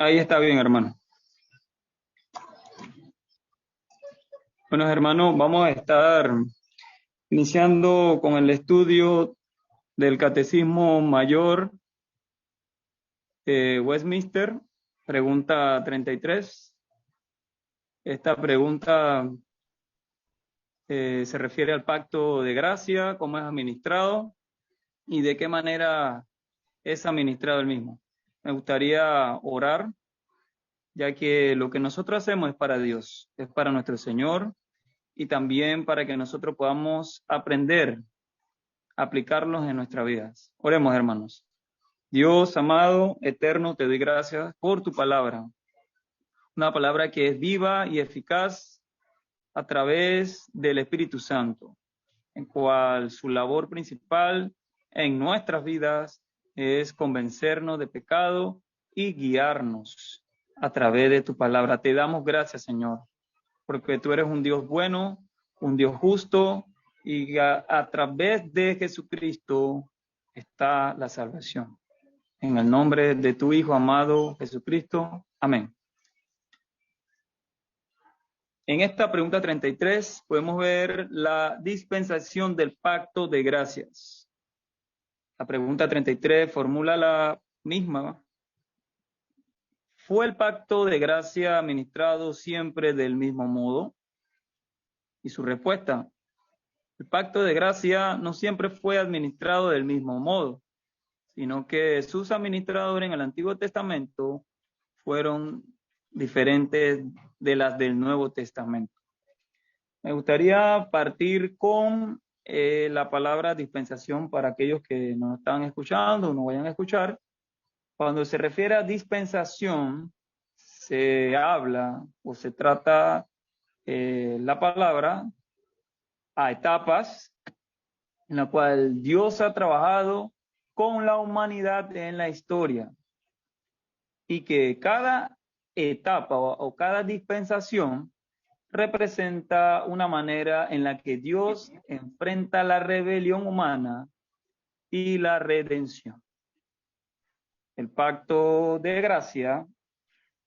Ahí está bien, hermano. Bueno, hermano, vamos a estar iniciando con el estudio del Catecismo Mayor de Westminster, pregunta 33. Esta pregunta se refiere al pacto de gracia, cómo es administrado y de qué manera es administrado el mismo. Me gustaría orar, ya que lo que nosotros hacemos es para Dios, es para nuestro Señor y también para que nosotros podamos aprender a aplicarlos en nuestras vidas. Oremos, hermanos. Dios amado, eterno, te doy gracias por tu palabra. Una palabra que es viva y eficaz a través del Espíritu Santo, en cual su labor principal en nuestras vidas es convencernos de pecado y guiarnos a través de tu palabra. Te damos gracias, Señor, porque tú eres un Dios bueno, un Dios justo, y a través de Jesucristo está la salvación. En el nombre de tu Hijo amado Jesucristo. Amén. En esta pregunta 33 podemos ver la dispensación del pacto de gracias. La pregunta 33 formula la misma. ¿Fue el pacto de gracia administrado siempre del mismo modo? Y su respuesta: el pacto de gracia no siempre fue administrado del mismo modo, sino que sus administradores en el Antiguo Testamento fueron diferentes de las del Nuevo Testamento. Me gustaría partir con la palabra dispensación para aquellos que no están escuchando o no vayan a escuchar. Cuando se refiere a dispensación, se habla o se trata la palabra a etapas en la cual Dios ha trabajado con la humanidad en la historia y que cada etapa o cada dispensación representa una manera en la que Dios enfrenta la rebelión humana y la redención. El pacto de gracia,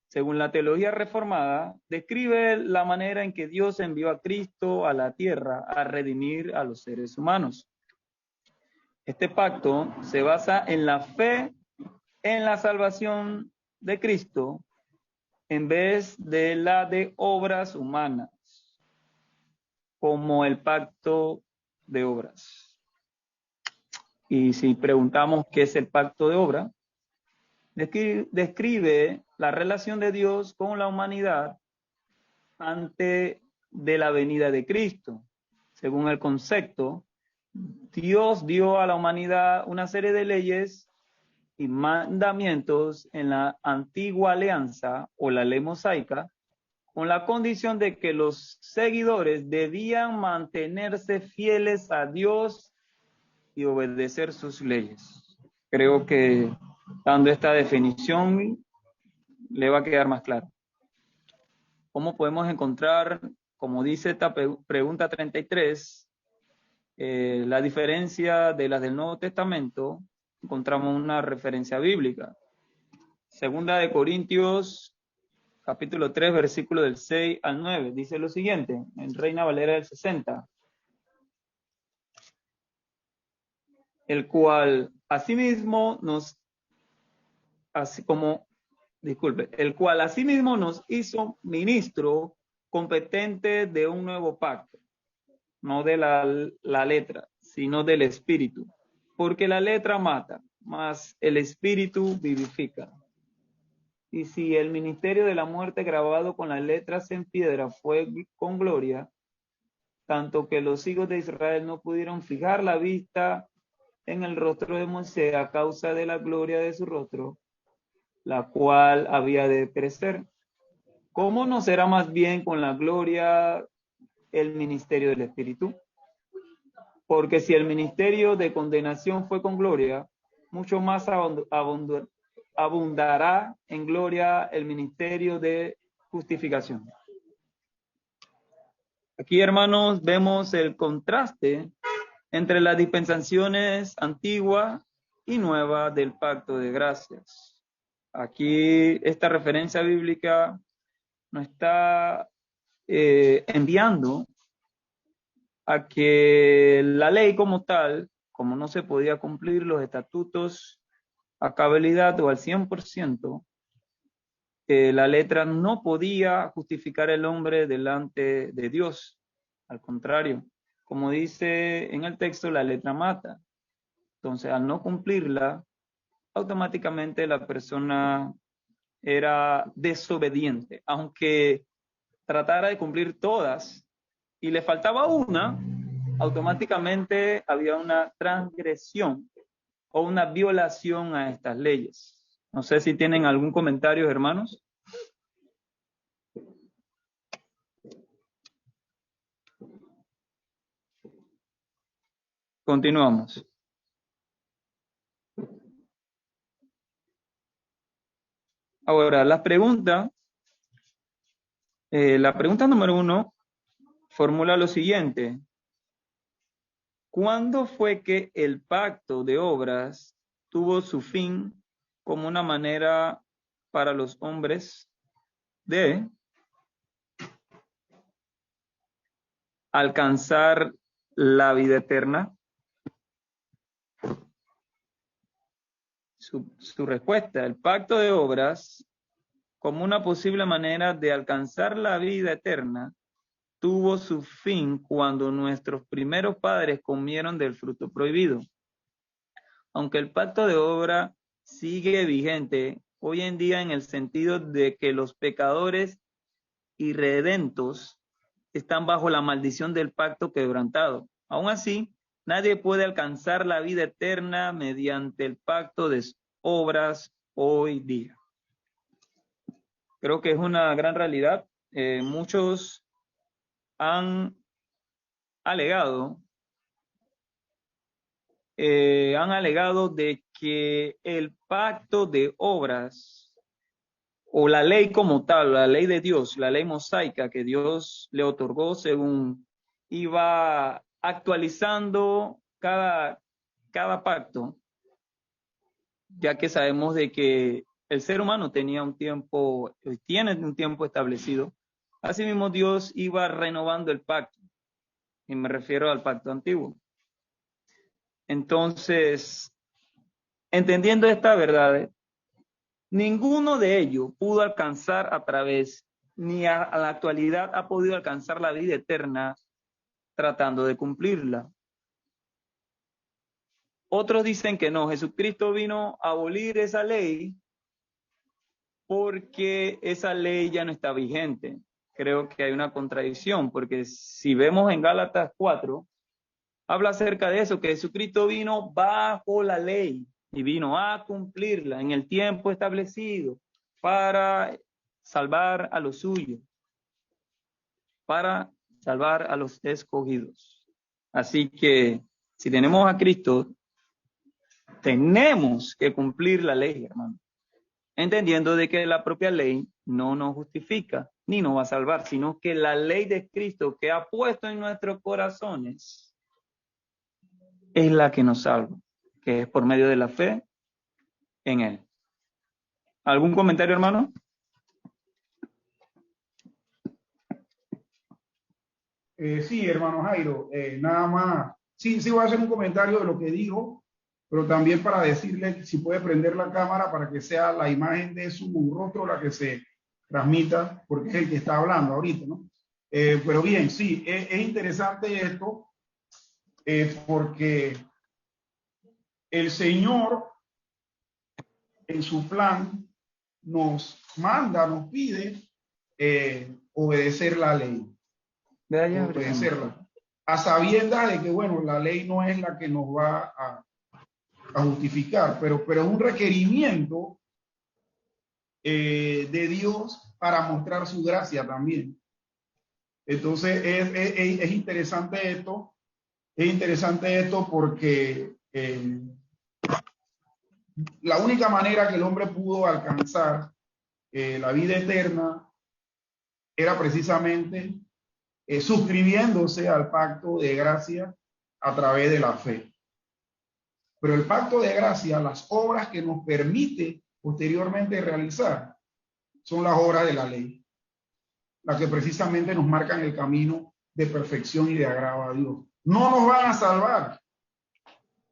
según la teología reformada, describe la manera en que Dios envió a Cristo a la tierra a redimir a los seres humanos. Este pacto se basa en la fe en la salvación de Cristo en vez de la de obras humanas, como el pacto de obras. Y si preguntamos qué es el pacto de obra, describe la relación de Dios con la humanidad antes de la venida de Cristo. Según el concepto, Dios dio a la humanidad una serie de leyes y mandamientos en la antigua alianza o la ley mosaica, con la condición de que los seguidores debían mantenerse fieles a Dios y obedecer sus leyes. Creo que dando esta definición le va a quedar más claro. ¿Cómo podemos encontrar, como dice esta pregunta 33, la diferencia de las del Nuevo Testamento? Encontramos una referencia bíblica. Segunda de Corintios, capítulo 3, versículo del 6 al 9. Dice lo siguiente, en Reina Valera del 60. El cual asimismo nos hizo ministro competente de un nuevo pacto, no de la letra, sino del espíritu, porque la letra mata, mas el espíritu vivifica. Y si el ministerio de la muerte grabado con las letras en piedra fue con gloria, tanto que los hijos de Israel no pudieron fijar la vista en el rostro de Moisés a causa de la gloria de su rostro, la cual había de perecer. ¿Cómo no será más bien con la gloria el ministerio del Espíritu? Porque si el ministerio de condenación fue con gloria, mucho más abundará en gloria el ministerio de justificación. Aquí, hermanos, vemos el contraste entre las dispensaciones antigua y nueva del pacto de gracias. Aquí esta referencia bíblica nos está enviando a que la ley como tal, como no se podía cumplir los estatutos a cabalidad o al 100%, la letra no podía justificar el hombre delante de Dios. Al contrario, como dice en el texto, la letra mata. Entonces, al no cumplirla, automáticamente la persona era desobediente, aunque tratara de cumplir todas y le faltaba una, automáticamente había una transgresión o una violación a estas leyes. No sé si tienen algún comentario, hermanos. Continuamos. Ahora, la pregunta número 1 formula lo siguiente. ¿Cuándo fue que el pacto de obras tuvo su fin como una manera para los hombres de alcanzar la vida eterna? Su respuesta, el pacto de obras como una posible manera de alcanzar la vida eterna tuvo su fin cuando nuestros primeros padres comieron del fruto prohibido. Aunque el pacto de obra sigue vigente hoy en día en el sentido de que los pecadores irredentos están bajo la maldición del pacto quebrantado. Aún así, nadie puede alcanzar la vida eterna mediante el pacto de obras hoy día. Creo que es una gran realidad. Muchos han alegado de que el pacto de obras o la ley como tal, la ley de Dios, la ley mosaica que Dios le otorgó según iba actualizando cada pacto, ya que sabemos de que el ser humano tenía un tiempo, tiene un tiempo establecido. Asimismo, Dios iba renovando el pacto, y me refiero al pacto antiguo. Entonces, entendiendo esta verdad, ninguno de ellos pudo alcanzar a través, ni a la actualidad ha podido alcanzar la vida eterna tratando de cumplirla. Otros dicen que no, Jesucristo vino a abolir esa ley porque esa ley ya no está vigente. Creo que hay una contradicción, porque si vemos en Gálatas 4, habla acerca de eso, que Jesucristo vino bajo la ley y vino a cumplirla en el tiempo establecido para salvar a los suyos, para salvar a los escogidos. Así que si tenemos a Cristo, tenemos que cumplir la ley, hermano, entendiendo de que la propia ley no nos justifica ni nos va a salvar, sino que la ley de Cristo que ha puesto en nuestros corazones es la que nos salva, que es por medio de la fe en Él. ¿Algún comentario, hermano? Sí, hermano Jairo, nada más. Sí, voy a hacer un comentario de lo que dijo, pero también para decirle si puede prender la cámara para que sea la imagen de su rostro la que se transmita, porque es el que está hablando ahorita, ¿no? Pero bien, sí, es interesante esto, porque el Señor, en su plan, nos manda, nos pide obedecer la ley. Obedecerla. A sabiendas de que, bueno, la ley no es la que nos va a justificar, pero es un requerimiento de Dios para mostrar su gracia también. Entonces, es interesante esto. Es interesante esto porque la única manera que el hombre pudo alcanzar la vida eterna era precisamente suscribiéndose al pacto de gracia a través de la fe. Pero el pacto de gracia, las obras que nos permite posteriormente realizar son las obras de la ley, las que precisamente nos marcan el camino de perfección y de agrado a Dios. No nos van a salvar,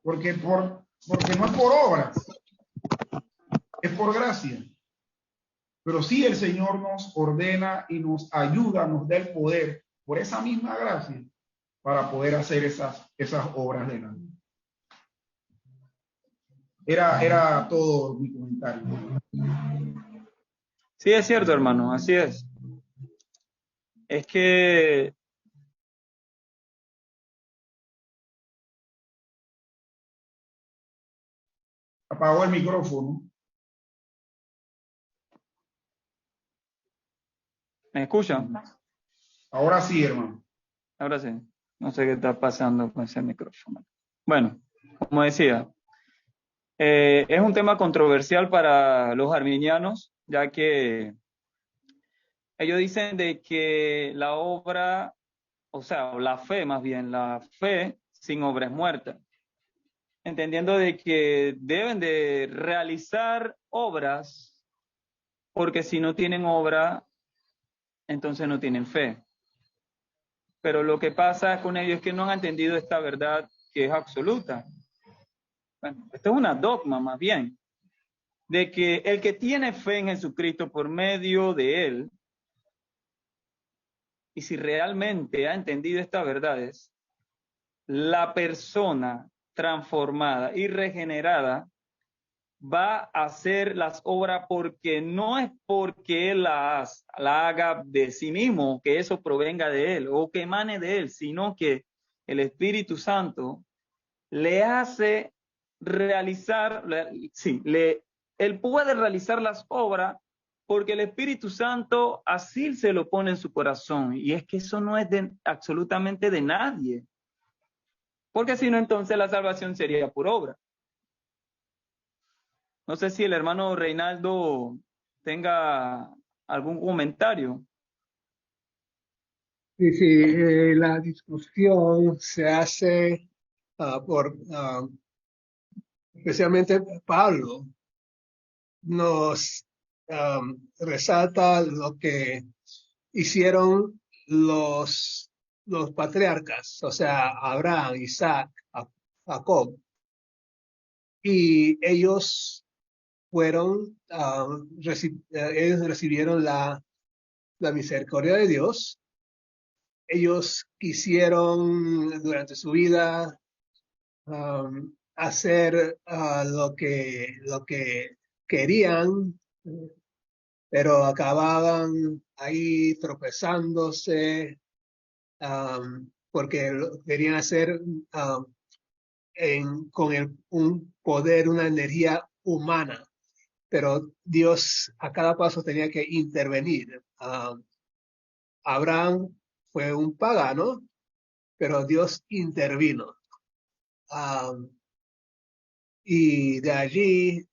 porque no es por obras, es por gracia. Pero sí el Señor nos ordena y nos ayuda, nos da el poder por esa misma gracia para poder hacer esas obras de la ley. Era todo mi comentario. Sí, es cierto, hermano, así es. Es que Apagó el micrófono. ¿me escuchan? Ahora sí, hermano. Ahora sí. No sé qué está pasando con ese micrófono. Bueno, como decía, es un tema controversial para los arminianos, ya que ellos dicen de que la obra, o sea, la fe más bien, la fe sin obra es muerta, entendiendo de que deben de realizar obras, porque si no tienen obra, entonces no tienen fe. Pero lo que pasa con ellos es que no han entendido esta verdad que es absoluta. Bueno, esto es una dogma más bien, de que el que tiene fe en Jesucristo por medio de él, y si realmente ha entendido estas verdades, la persona transformada y regenerada va a hacer las obras porque no es porque él la haga de sí mismo, que eso provenga de él o que emane de él, sino que el Espíritu Santo le hace realizar, él puede realizar las obras porque el Espíritu Santo así se lo pone en su corazón. Y es que eso no es absolutamente de nadie. Porque si no, entonces la salvación sería por obra. No sé si el hermano Reinaldo tenga algún comentario. Sí, sí, la discusión se hace especialmente Pablo, nos resalta lo que hicieron los patriarcas, o sea, Abraham, Isaac, Jacob, y ellos fueron, ellos recibieron la misericordia de Dios. Ellos quisieron durante su vida hacer lo que querían, pero acababan ahí tropezándose porque querían hacer con un poder, una energía humana, pero Dios a cada paso tenía que intervenir. Abraham fue un pagano, pero Dios intervino. Y de allí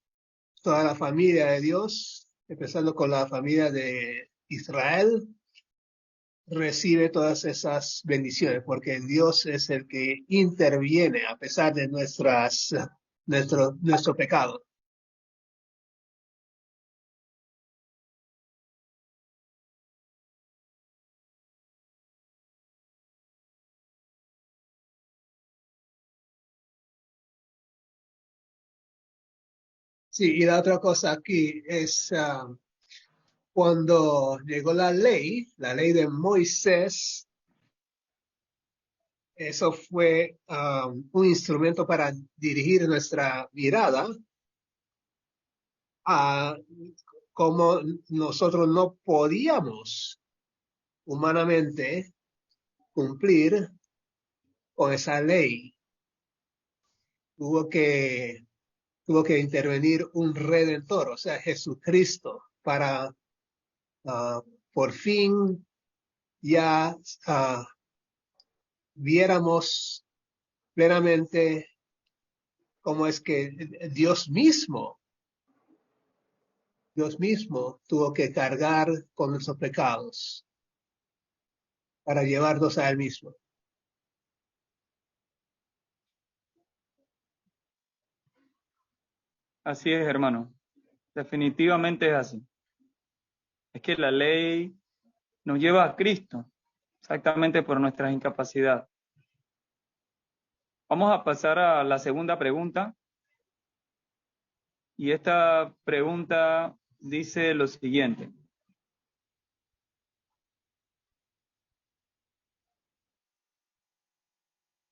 toda la familia de Dios, empezando con la familia de Israel, recibe todas esas bendiciones, porque Dios es el que interviene a pesar de nuestro pecado. Sí, y la otra cosa aquí es cuando llegó la ley de Moisés, eso fue un instrumento para dirigir nuestra mirada a cómo nosotros no podíamos humanamente cumplir con esa ley. Tuvo que intervenir un redentor, o sea, Jesucristo, para por fin ya viéramos plenamente cómo es que Dios mismo tuvo que cargar con nuestros pecados para llevarnos a Él mismo. Así es, hermano. Definitivamente es así. Es que la ley nos lleva a Cristo, exactamente por nuestras incapacidades. Vamos a pasar a la segunda pregunta. Y esta pregunta dice lo siguiente.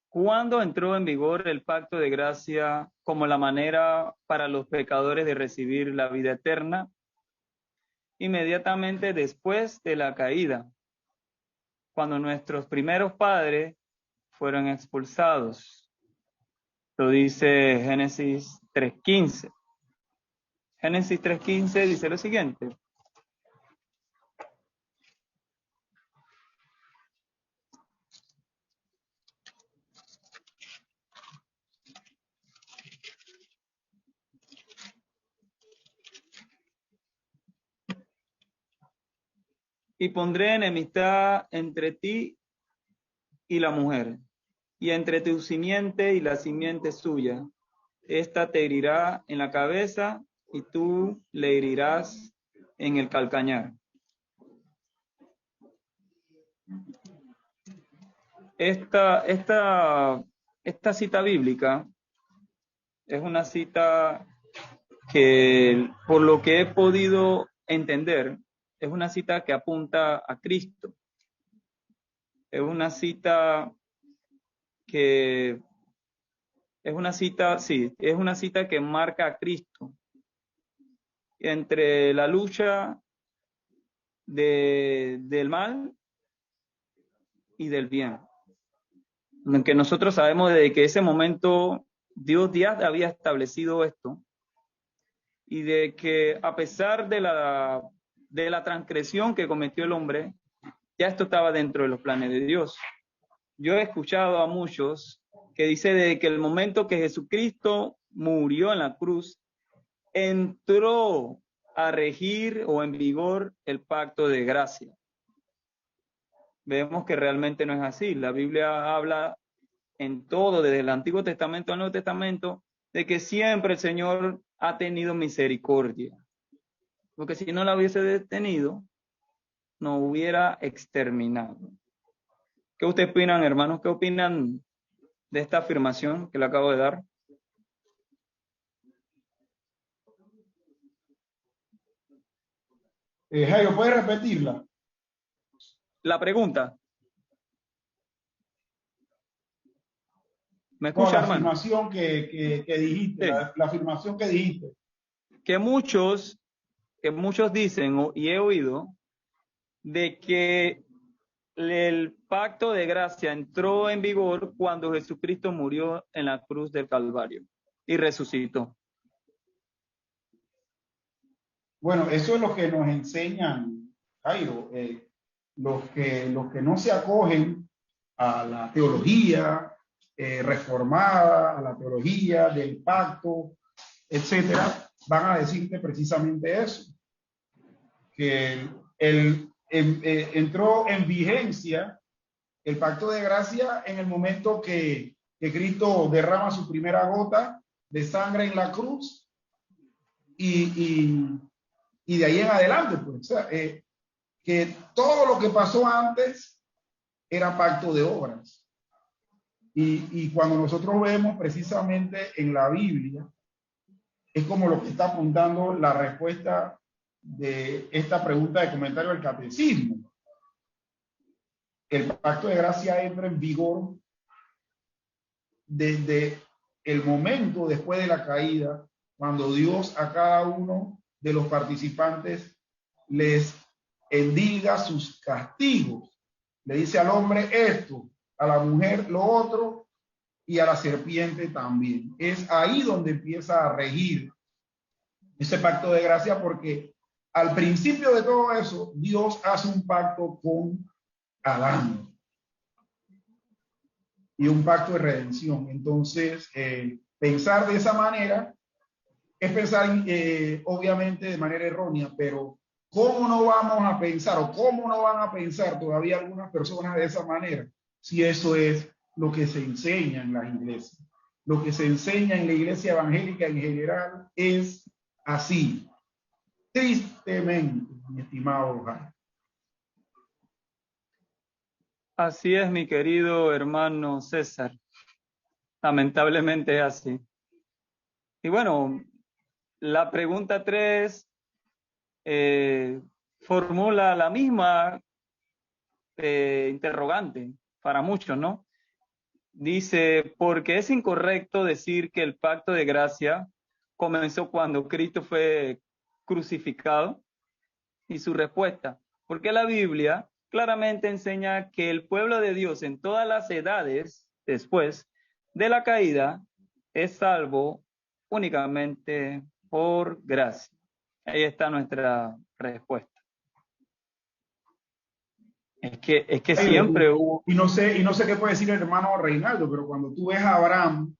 ¿Cuándo entró en vigor el pacto de gracia como la manera para los pecadores de recibir la vida eterna? Inmediatamente después de la caída, cuando nuestros primeros padres fueron expulsados. Lo dice Génesis 3:15. Génesis 3:15 dice lo siguiente. Y pondré enemistad entre ti y la mujer, y entre tu simiente y la simiente suya. Esta te herirá en la cabeza y tú le herirás en el calcañar. Esta cita bíblica es una cita que, por lo que he podido entender, es una cita que apunta a Cristo. Es una cita que es una cita que marca a Cristo entre la lucha del mal y del bien. Aunque nosotros sabemos de que ese momento Dios ya había establecido esto y de que a pesar de la transgresión que cometió el hombre, ya esto estaba dentro de los planes de Dios. Yo he escuchado a muchos que dicen de que el momento que Jesucristo murió en la cruz, entró a regir o en vigor el pacto de gracia. Vemos que realmente no es así. La Biblia habla en todo, desde el Antiguo Testamento al Nuevo Testamento, de que siempre el Señor ha tenido misericordia. Porque si no la hubiese detenido, nos hubiera exterminado. ¿Qué ustedes opinan, hermanos? ¿Qué opinan de esta afirmación que le acabo de dar? Jairo, ¿puedes repetirla? La pregunta. ¿Me No, escucha, la hermano? afirmación que dijiste, Sí. la afirmación que dijiste. Que muchos dicen, y he oído, de que el pacto de gracia entró en vigor cuando Jesucristo murió en la cruz del Calvario y resucitó. Bueno, eso es lo que nos enseñan, Jairo, los que no se acogen a la teología reformada, a la teología del pacto, etcétera, van a decirte precisamente eso, que entró en vigencia el pacto de gracia en el momento que Cristo derrama su primera gota de sangre en la cruz y de ahí en adelante, pues, o sea, que todo lo que pasó antes era pacto de obras. Y cuando nosotros vemos precisamente en la Biblia, es como lo que está apuntando la respuesta de esta pregunta de comentario del catecismo. El pacto de gracia entra en vigor desde el momento después de la caída, cuando Dios a cada uno de los participantes les endilga sus castigos. Le dice al hombre esto, a la mujer lo otro y a la serpiente también. Es ahí donde empieza a regir ese pacto de gracia, porque al principio de todo eso, Dios hace un pacto con Adán y un pacto de redención. Entonces, pensar de esa manera es pensar, obviamente, de manera errónea, pero ¿cómo no vamos a pensar o cómo no van a pensar todavía algunas personas de esa manera si eso es lo que se enseña en las iglesias? Lo que se enseña en la iglesia evangélica en general es así. Tristemente, mi estimado Jaime. Así es, mi querido hermano César. Lamentablemente es así. Y bueno, la pregunta 3 formula la misma interrogante para muchos, ¿no? Dice, ¿por qué es incorrecto decir que el pacto de gracia comenzó cuando Cristo fue crucificado? Y su respuesta, porque la Biblia claramente enseña que el pueblo de Dios en todas las edades después de la caída es salvo únicamente por gracia. Ahí está nuestra respuesta. Es que siempre hubo... Y no sé qué puede decir el hermano Reinaldo, pero cuando tú ves a Abraham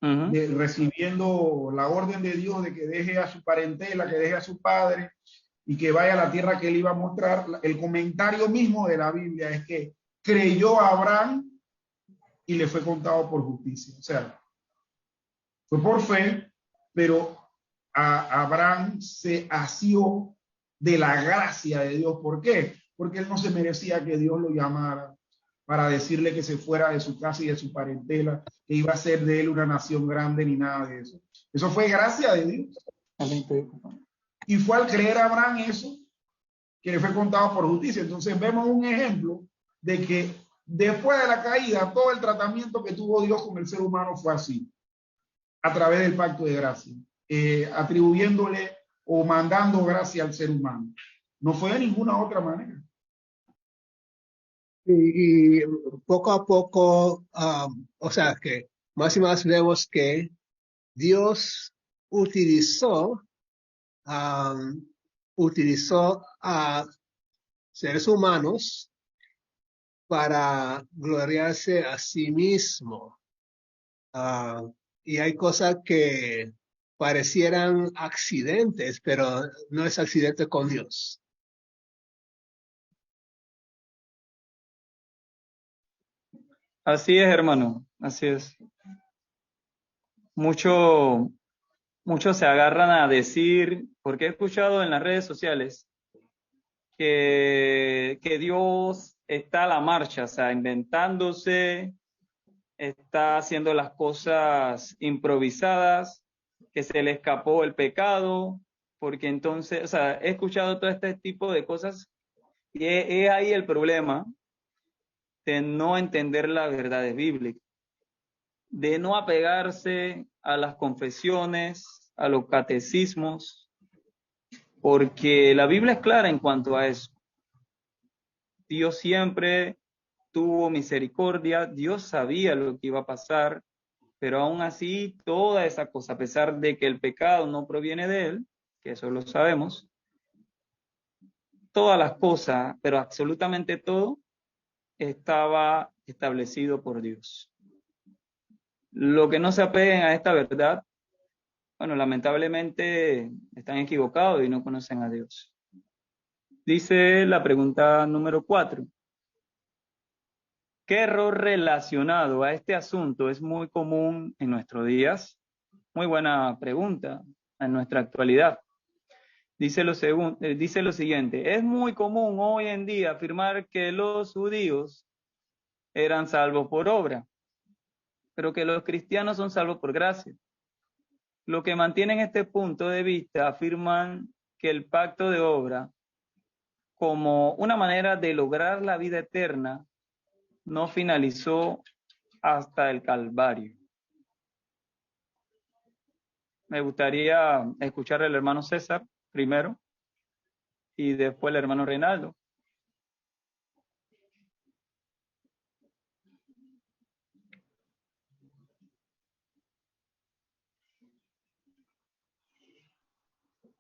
recibiendo la orden de Dios de que deje a su parentela, que deje a su padre y que vaya a la tierra que él iba a mostrar, el comentario mismo de la Biblia es que creyó a Abraham y le fue contado por justicia. O sea, fue por fe, pero a Abraham se asió de la gracia de Dios. ¿Por qué? Porque él no se merecía que Dios lo llamara para decirle que se fuera de su casa y de su parentela, que iba a ser de él una nación grande ni nada de eso. Eso fue gracia de Dios. Y fue al creer a Abraham eso que le fue contado por justicia. Entonces vemos un ejemplo de que después de la caída, todo el tratamiento que tuvo Dios con el ser humano fue así, a través del pacto de gracia, atribuyéndole o mandando gracia al ser humano. No fue de ninguna otra manera. Y poco a poco, o sea, que más y más vemos que Dios utilizó a seres humanos para gloriarse a sí mismo. Y hay cosas que parecieran accidentes, pero no es accidente con Dios. Así es, hermano, así es. Muchos se agarran a decir, porque he escuchado en las redes sociales, que Dios está a la marcha, o sea, inventándose, está haciendo las cosas improvisadas, que se le escapó el pecado, porque entonces, o sea, he escuchado todo este tipo de cosas y es ahí el problema de no entender las verdades bíblicas, de no apegarse a las confesiones, a los catecismos, porque la Biblia es clara en cuanto a eso. Dios siempre tuvo misericordia, Dios sabía lo que iba a pasar, pero aún así toda esa cosa, a pesar de que el pecado no proviene de él, que eso lo sabemos, todas las cosas, pero absolutamente todo, estaba establecido por Dios. Lo que no se apeguen a esta verdad, bueno, lamentablemente están equivocados y no conocen a Dios. Dice la pregunta número 4. ¿Qué error relacionado a este asunto es muy común en nuestros días? Muy buena pregunta en nuestra actualidad. Dice lo siguiente, es muy común hoy en día afirmar que los judíos eran salvos por obra, pero que los cristianos son salvos por gracia. Los que mantienen este punto de vista afirman que el pacto de obra, como una manera de lograr la vida eterna, no finalizó hasta el Calvario. Me gustaría escuchar al hermano César primero y después el hermano Reinaldo.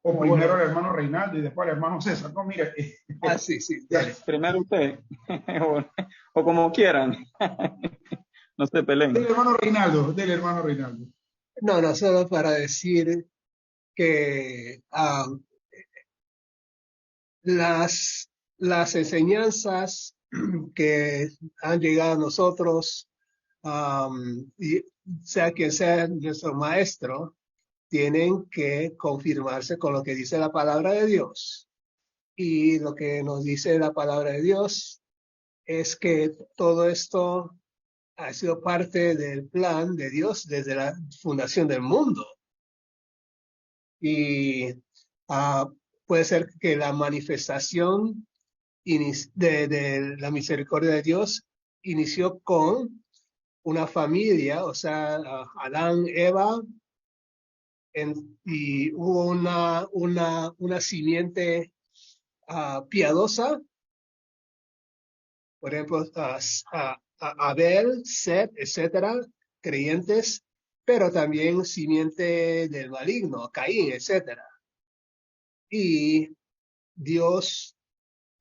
O primero el hermano Reinaldo y después el hermano César. No, mire. Sí, dale. Primero usted, o como quieran. No se peleen. Del hermano Reinaldo. No, solo para decir que las enseñanzas que han llegado a nosotros, y sea quien sea nuestro maestro, tienen que confirmarse con lo que dice la palabra de Dios. Y lo que nos dice la palabra de Dios es que todo esto ha sido parte del plan de Dios desde la fundación del mundo. Y puede ser que la manifestación de la misericordia de Dios inició con una familia, o sea, Adán, Eva, y hubo una simiente piadosa, por ejemplo, Abel, Seth, etcétera, creyentes, pero también simiente del maligno, Caín, etcétera. Y Dios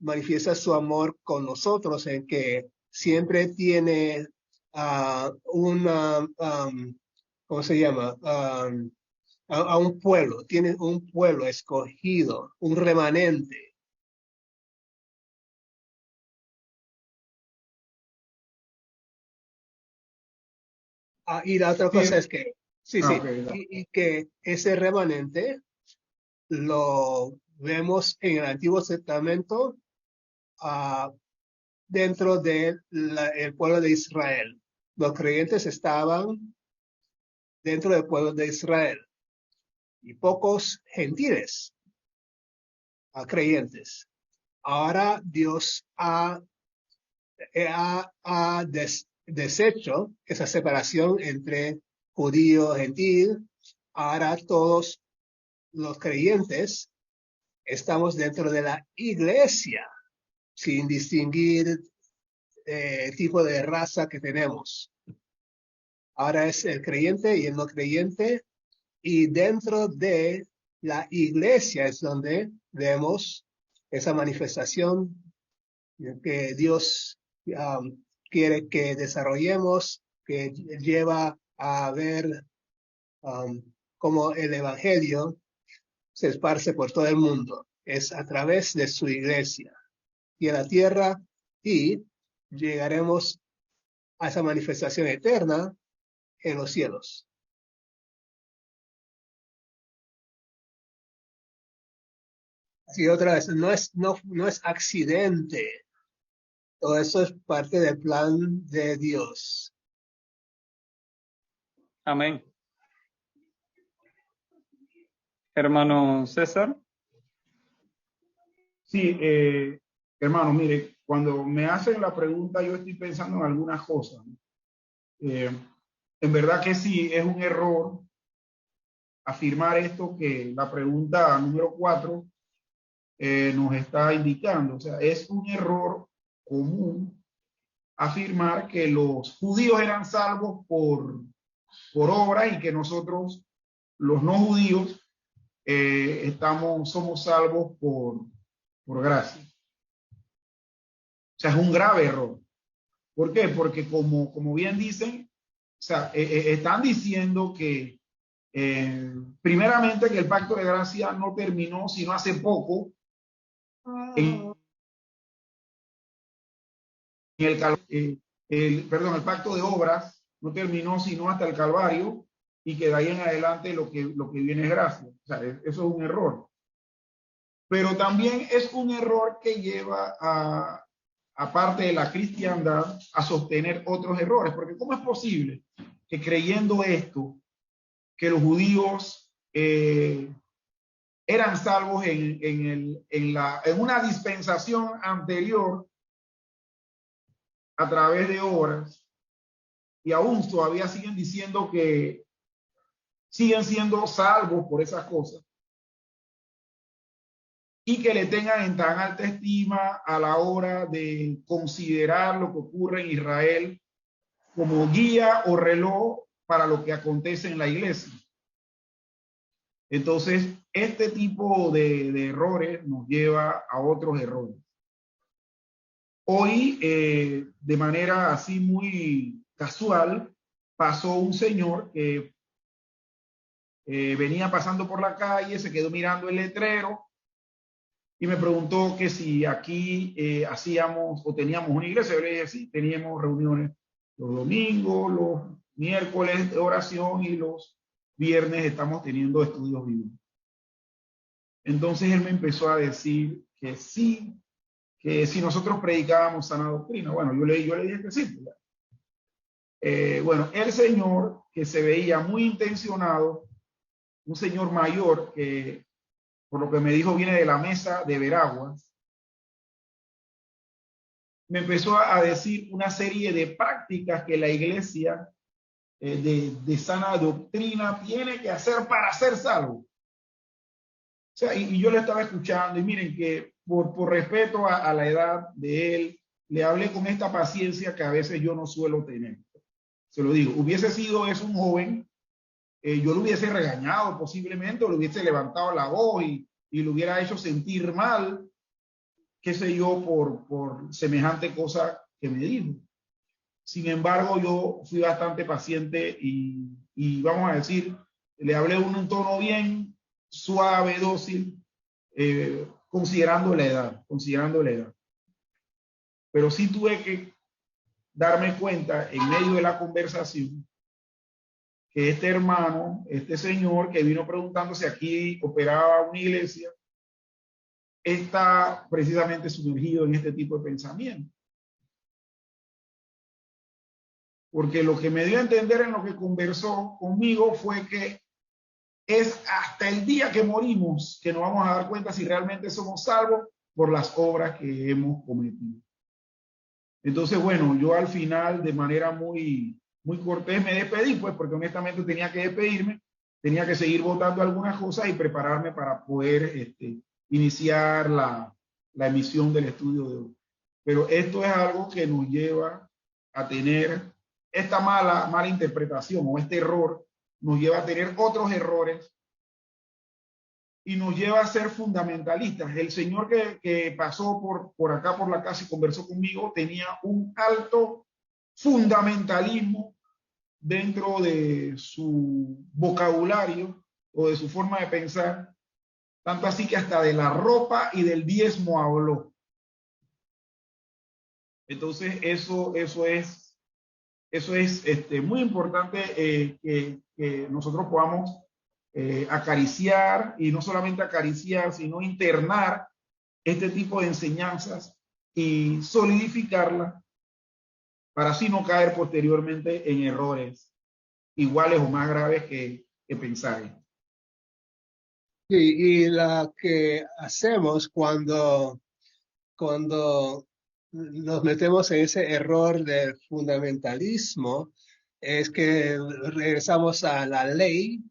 manifiesta su amor con nosotros en que siempre tiene ¿cómo se llama? A un pueblo, tiene un pueblo escogido, un remanente. Y la otra cosa es que, sí, Okay. y que ese remanente lo vemos en el Antiguo Testamento dentro del pueblo de Israel. Los creyentes estaban dentro del pueblo de Israel y pocos gentiles creyentes. Ahora Dios ha deshecho esa separación entre judío y gentil. Ahora todos los creyentes estamos dentro de la iglesia, sin distinguir tipo de raza que tenemos. Ahora es el creyente y el no creyente, y dentro de la iglesia es donde vemos esa manifestación que Dios quiere que desarrollemos, que lleva a ver cómo el evangelio se esparce por todo el mundo. Es a través de su iglesia y en la tierra, y llegaremos a esa manifestación eterna en los cielos. Así otra vez, no es accidente. Todo eso es parte del plan de Dios. Amén. Hermano César. Sí, hermano, mire, cuando me hacen la pregunta, yo estoy pensando en algunas cosas. En verdad que sí, es un error afirmar esto que la pregunta número 4 nos está indicando. O sea, es un error común afirmar que los judíos eran salvos por obra y que nosotros, los no judíos, somos salvos por gracia. O sea, es un grave error. ¿Por qué? Porque como bien dicen, o sea, están diciendo que primeramente que el pacto de gracia no terminó sino hace poco en el pacto de obras no terminó sino hasta el Calvario y que de ahí en adelante lo que viene es gracia. O sea, eso es un error. Pero también es un error que lleva aparte de la cristiandad, a sostener otros errores. Porque ¿cómo es posible que creyendo esto, que los judíos eran salvos en una dispensación anterior a través de obras, y aún todavía siguen diciendo que siguen siendo salvos por esas cosas, y que le tengan en tan alta estima a la hora de considerar lo que ocurre en Israel como guía o reloj para lo que acontece en la iglesia? Entonces, este tipo de errores nos lleva a otros errores. Hoy, de manera así muy casual, pasó un señor que venía pasando por la calle, se quedó mirando el letrero y me preguntó que si aquí hacíamos o teníamos una iglesia. Yo le dije, sí, teníamos reuniones los domingos, los miércoles de oración y los viernes estamos teniendo estudios bíblicos. Entonces él me empezó a decir que sí, que si nosotros predicábamos sana doctrina. Bueno, yo le dije que sí. Bueno, el señor, que se veía muy intencionado, un señor mayor que, por lo que me dijo, viene de la mesa de Veraguas, me empezó a decir una serie de prácticas que la iglesia de sana doctrina tiene que hacer para ser salvo. O sea, y yo le estaba escuchando, y miren que por respeto a la edad de él, le hablé con esta paciencia que a veces yo no suelo tener. Se lo digo, hubiese sido eso un joven, yo lo hubiese regañado posiblemente, o le hubiese levantado la voz y lo hubiera hecho sentir mal, qué sé yo, por semejante cosa que me dijo. Sin embargo, yo fui bastante paciente y vamos a decir, le hablé en un tono bien suave, dócil, considerando la edad. Pero sí tuve que darme cuenta en medio de la conversación que este hermano, este señor que vino preguntando si aquí operaba una iglesia, está precisamente sumergido en este tipo de pensamiento. Porque lo que me dio a entender en lo que conversó conmigo fue que es hasta el día que morimos que nos vamos a dar cuenta si realmente somos salvos por las obras que hemos cometido. Entonces, bueno, yo al final, de manera muy cortés, me despedí, pues, porque honestamente tenía que despedirme, tenía que seguir votando algunas cosas y prepararme para poder iniciar la emisión del estudio de hoy. Pero esto es algo que nos lleva a tener esta mala interpretación, o este error nos lleva a tener otros errores y nos lleva a ser fundamentalistas. El señor que pasó por acá por la casa y conversó conmigo tenía un alto fundamentalismo dentro de su vocabulario o de su forma de pensar, tanto así que hasta de la ropa y del diezmo habló. Entonces eso es muy importante, que nosotros podamos acariciar, y no solamente acariciar, sino internar este tipo de enseñanzas y solidificarlas para así no caer posteriormente en errores iguales o más graves que pensar. Y la que hacemos cuando nos metemos en ese error de fundamentalismo es que regresamos a la ley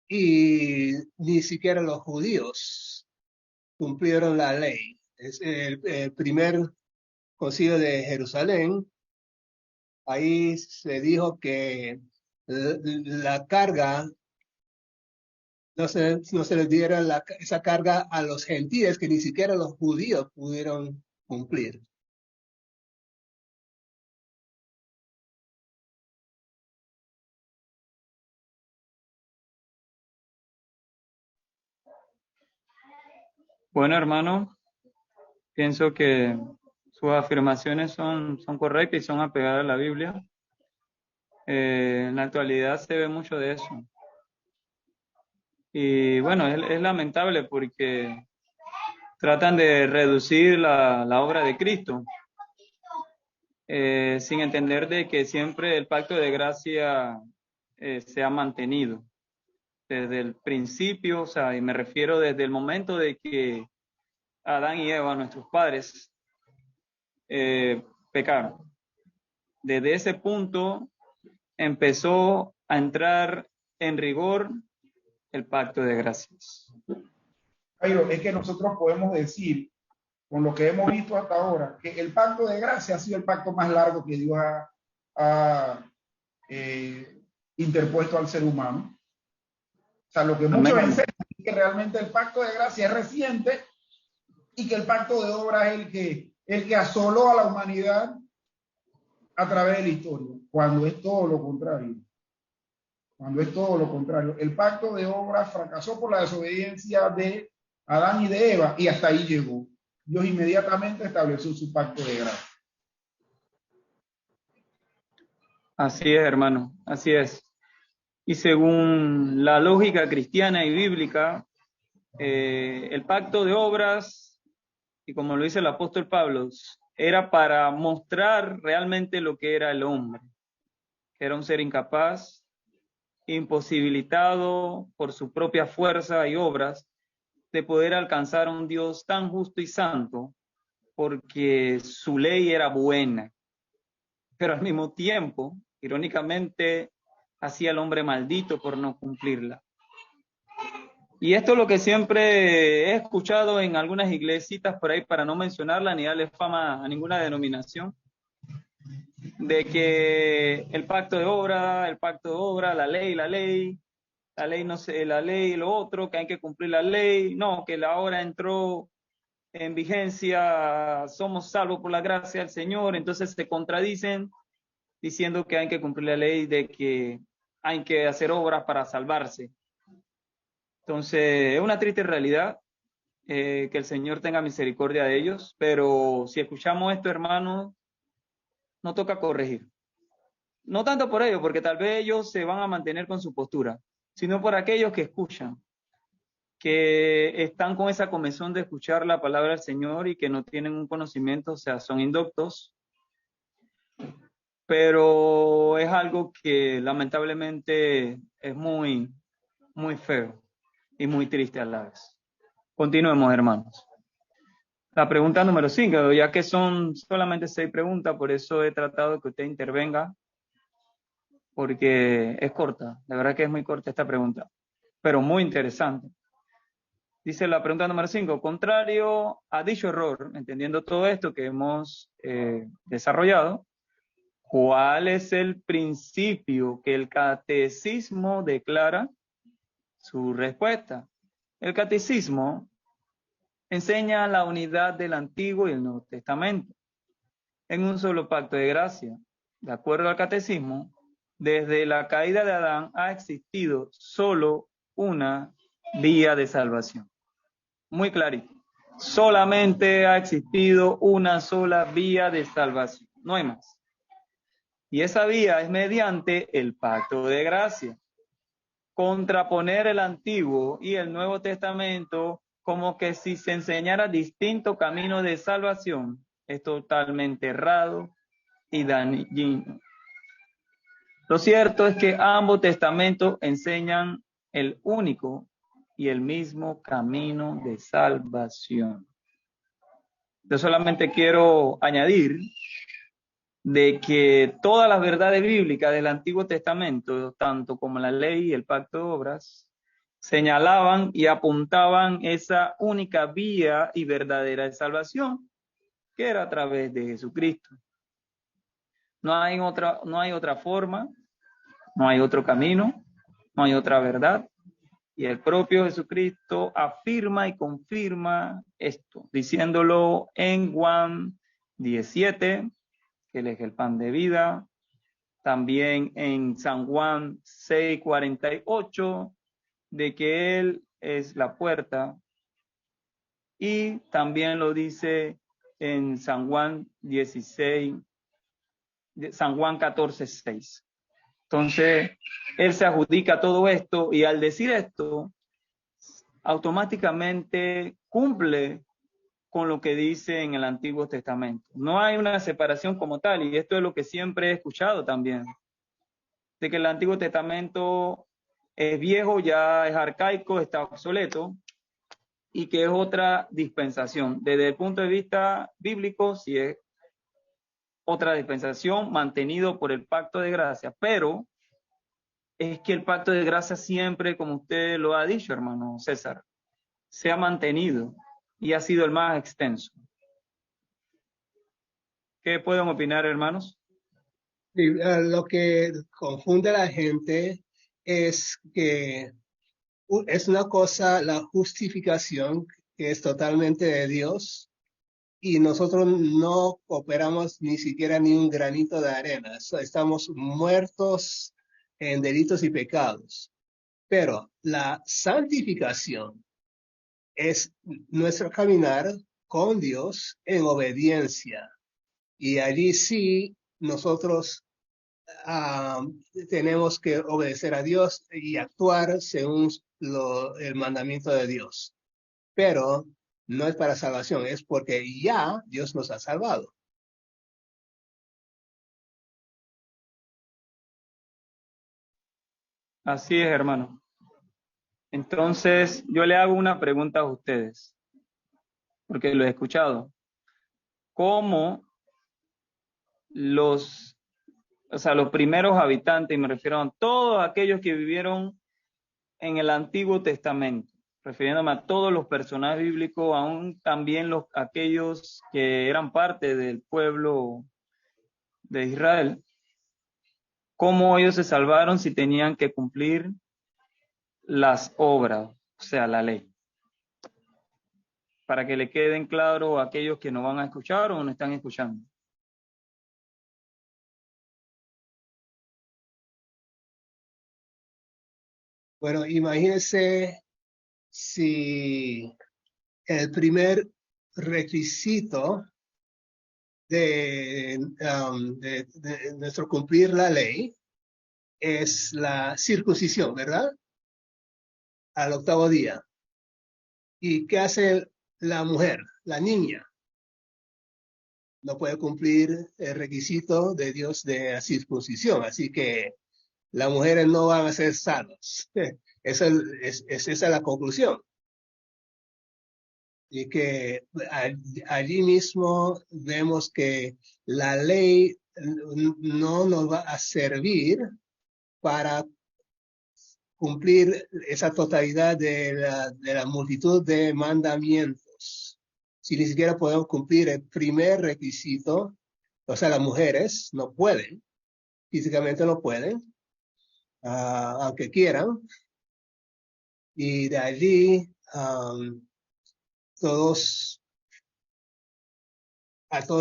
y ni siquiera los judíos cumplieron la ley. Es el primer concilio de Jerusalén. Ahí se dijo que la carga no se les diera esa carga a los gentiles que ni siquiera los judíos pudieron cumplir. Bueno, hermano, pienso que sus afirmaciones son correctas y son apegadas a la Biblia. En la actualidad se ve mucho de eso. Y bueno, es lamentable porque tratan de reducir la obra de Cristo, sin entender de que siempre el pacto de gracia se ha mantenido desde el principio, o sea, y me refiero desde el momento de que Adán y Eva, nuestros padres, pecaron. Desde ese punto empezó a entrar en rigor el pacto de gracias. Jairo, es que nosotros podemos decir, con lo que hemos visto hasta ahora, que el pacto de gracia ha sido el pacto más largo que Dios ha interpuesto al ser humano. O sea, lo que muchos enseñan es que realmente el pacto de gracia es reciente y que el pacto de obra es el que asoló a la humanidad a través de la historia, cuando es todo lo contrario. Cuando es todo lo contrario. El pacto de obra fracasó por la desobediencia de Adán y de Eva, y hasta ahí llegó. Dios inmediatamente estableció su pacto de gracia. Así es, hermano, así es. Y según la lógica cristiana y bíblica, el pacto de obras, y como lo dice el apóstol Pablo, era para mostrar realmente lo que era el hombre, que era un ser incapaz, imposibilitado por su propia fuerza y obras, de poder alcanzar a un Dios tan justo y santo, porque su ley era buena, pero al mismo tiempo, irónicamente, hacía al hombre maldito por no cumplirla. Y esto es lo que siempre he escuchado en algunas iglesitas por ahí, para no mencionarla ni darle fama a ninguna denominación, de que el pacto de obra, la ley no sé, la ley, lo otro, que hay que cumplir la ley, no, que la hora entró en vigencia, somos salvos por la gracia del Señor, entonces se contradicen diciendo que hay que cumplir la ley, de que hay que hacer obras para salvarse. Entonces, es una triste realidad, que el Señor tenga misericordia de ellos, pero si escuchamos esto, hermanos, nos toca corregir. No tanto por ellos, porque tal vez ellos se van a mantener con su postura, sino por aquellos que escuchan, que están con esa comezón de escuchar la palabra del Señor y que no tienen un conocimiento, o sea, son indoctos, pero es algo que lamentablemente es muy, muy feo y muy triste a la vez. Continuemos, hermanos. La pregunta número 5, ya que son solamente 6 preguntas, por eso he tratado que usted intervenga, porque es corta, de verdad que es muy corta esta pregunta, pero muy interesante. Dice la pregunta número 5, contrario a dicho error, entendiendo todo esto que hemos desarrollado, ¿cuál es el principio que el catecismo declara? Su respuesta. El catecismo enseña la unidad del Antiguo y el Nuevo Testamento en un solo pacto de gracia. De acuerdo al catecismo, desde la caída de Adán ha existido solo una vía de salvación. Muy clarito. Solamente ha existido una sola vía de salvación. No hay más. Y esa vía es mediante el pacto de gracia. Contraponer el Antiguo y el Nuevo Testamento como que si se enseñara distinto camino de salvación es totalmente errado y dañino. Lo cierto es que ambos testamentos enseñan el único y el mismo camino de salvación. Yo solamente quiero añadir de que todas las verdades bíblicas del Antiguo Testamento, tanto como la ley y el pacto de obras, señalaban y apuntaban esa única vía y verdadera de salvación, que era a través de Jesucristo. No hay otra forma, no hay otro camino, no hay otra verdad. Y el propio Jesucristo afirma y confirma esto, diciéndolo en Juan 17, que Él es el pan de vida. También en San Juan 6:48, de que Él es la puerta. Y también lo dice en San Juan 14:6. Entonces, Él se adjudica todo esto y al decir esto, automáticamente cumple con lo que dice en el Antiguo Testamento. No hay una separación como tal, y esto es lo que siempre he escuchado también, de que el Antiguo Testamento es viejo, ya es arcaico, está obsoleto, y que es otra dispensación. Desde el punto de vista bíblico, sí es otra dispensación mantenido por el pacto de gracia, pero es que el pacto de gracia siempre, como usted lo ha dicho, hermano César, se ha mantenido y ha sido el más extenso. ¿Qué pueden opinar, hermanos? Sí, lo que confunde a la gente es que es una cosa la justificación, que es totalmente de Dios, y nosotros no cooperamos ni siquiera ni un granito de arena. Estamos muertos en delitos y pecados. Pero la santificación es nuestro caminar con Dios en obediencia. Y allí sí nosotros tenemos que obedecer a Dios y actuar según el mandamiento de Dios. Pero no es para salvación, es porque ya Dios nos ha salvado. Así es, hermano. Entonces, yo le hago una pregunta a ustedes, porque lo he escuchado. ¿Cómo los primeros habitantes, y me refiero a todos aquellos que vivieron en el Antiguo Testamento, refiriéndome a todos los personajes bíblicos, aún también aquellos que eran parte del pueblo de Israel, cómo ellos se salvaron si tenían que cumplir las obras, o sea, la ley? Para que le queden claro a aquellos que no van a escuchar o no están escuchando. Bueno, imagínense si el primer requisito de nuestro cumplir la ley es la circuncisión, ¿verdad? Al 8º día. ¿Y qué hace la mujer, la niña? No puede cumplir el requisito de Dios de la circuncisión, así que las mujeres no van a ser salvas. Esa es la conclusión. Y que allí mismo vemos que la ley no nos va a servir para cumplir esa totalidad de la multitud de mandamientos. Si ni siquiera podemos cumplir el primer requisito, o sea, las mujeres no pueden, físicamente no pueden, aunque quieran, y de allí a todos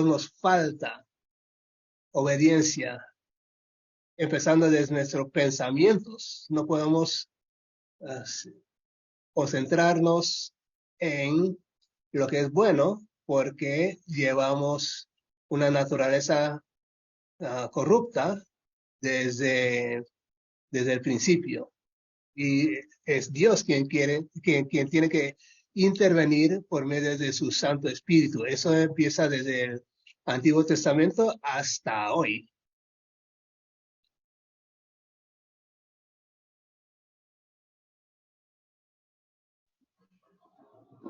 nos falta obediencia, empezando desde nuestros pensamientos. No podemos concentrarnos en lo que es bueno porque llevamos una naturaleza corrupta desde el principio. Y es Dios quien tiene que intervenir por medio de su Santo Espíritu. Eso empieza desde el Antiguo Testamento hasta hoy.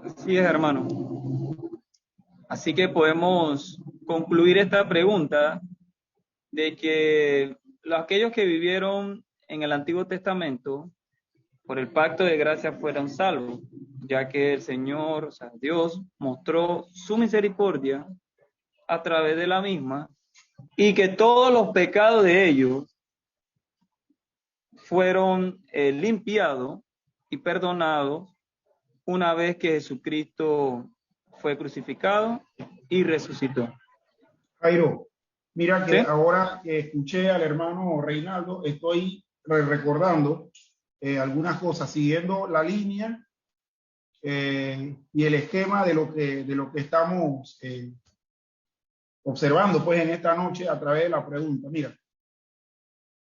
Así es, hermano. Así que podemos concluir esta pregunta de que aquellos que vivieron en el Antiguo Testamento por el pacto de gracia fueron salvos, ya que el Señor, o sea, Dios, mostró su misericordia a través de la misma y que todos los pecados de ellos fueron limpiados y perdonados una vez que Jesucristo fue crucificado y resucitó. Jairo, mira que ¿Sí? ahora que escuché al hermano Reinaldo, estoy recordando algunas cosas, siguiendo la línea y el esquema de lo que estamos observando pues en esta noche a través de la pregunta. Mira,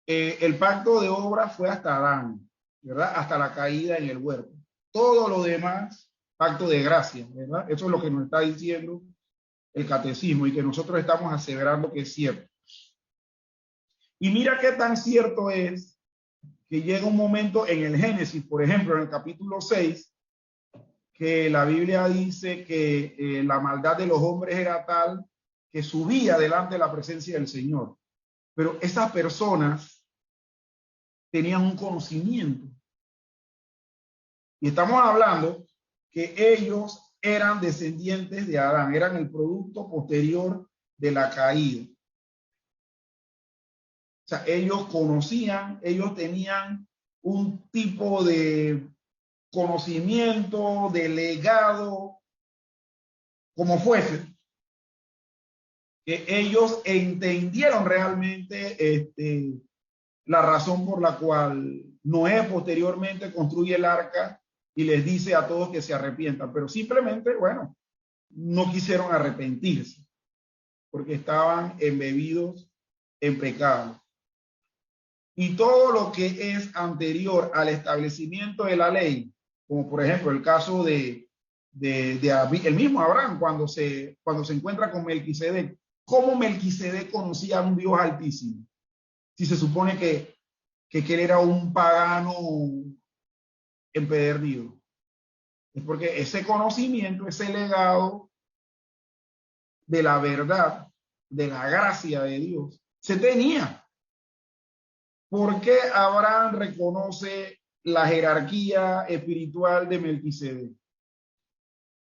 el pacto de obras fue hasta Adán, ¿verdad? Hasta la caída en el huerto. Todo lo demás, pacto de gracia, ¿verdad? Eso es lo que nos está diciendo el catecismo y que nosotros estamos aseverando que es cierto. Y mira qué tan cierto es que llega un momento en el Génesis, por ejemplo, en el capítulo 6, que la Biblia dice que la maldad de los hombres era tal que subía delante de la presencia del Señor. Pero esas personas tenían un conocimiento. Y estamos hablando que ellos eran descendientes de Adán, eran el producto posterior de la caída. O sea, ellos conocían, ellos tenían un tipo de conocimiento, de legado, como fuese, que ellos entendieron realmente la razón por la cual Noé posteriormente construye el arca y les dice a todos que se arrepientan, pero simplemente, bueno, no quisieron arrepentirse porque estaban embebidos en pecado. y todo lo que es anterior al establecimiento de la ley, como por ejemplo el caso de el mismo Abraham cuando se encuentra con Melquisedec. ¿Cómo Melquisedec conocía a un Dios altísimo? Si se supone que él era un pagano empedernido. Es porque ese conocimiento, ese legado de la verdad, de la gracia de Dios, se tenía. ¿Por qué Abraham reconoce la jerarquía espiritual de Melquisedec?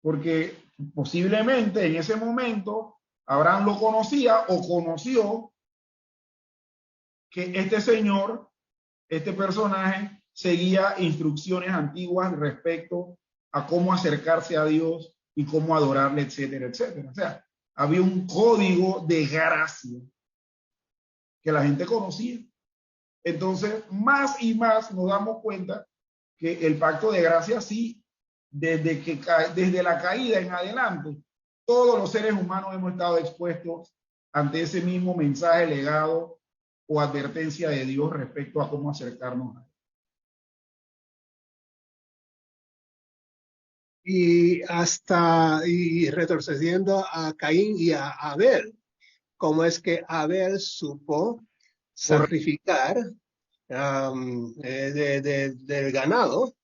Porque posiblemente en ese momento Abraham lo conocía o conoció que este señor, este personaje, seguía instrucciones antiguas respecto a cómo acercarse a Dios y cómo adorarle, etcétera, etcétera. O sea, había un código de gracia que la gente conocía. Entonces, más y más nos damos cuenta que el pacto de gracia sí, desde la caída en adelante, todos los seres humanos hemos estado expuestos ante ese mismo mensaje, legado o advertencia de Dios respecto a cómo acercarnos a él. Y retrocediendo a Caín y a Abel, cómo es que Abel supo sacrificar del ganado,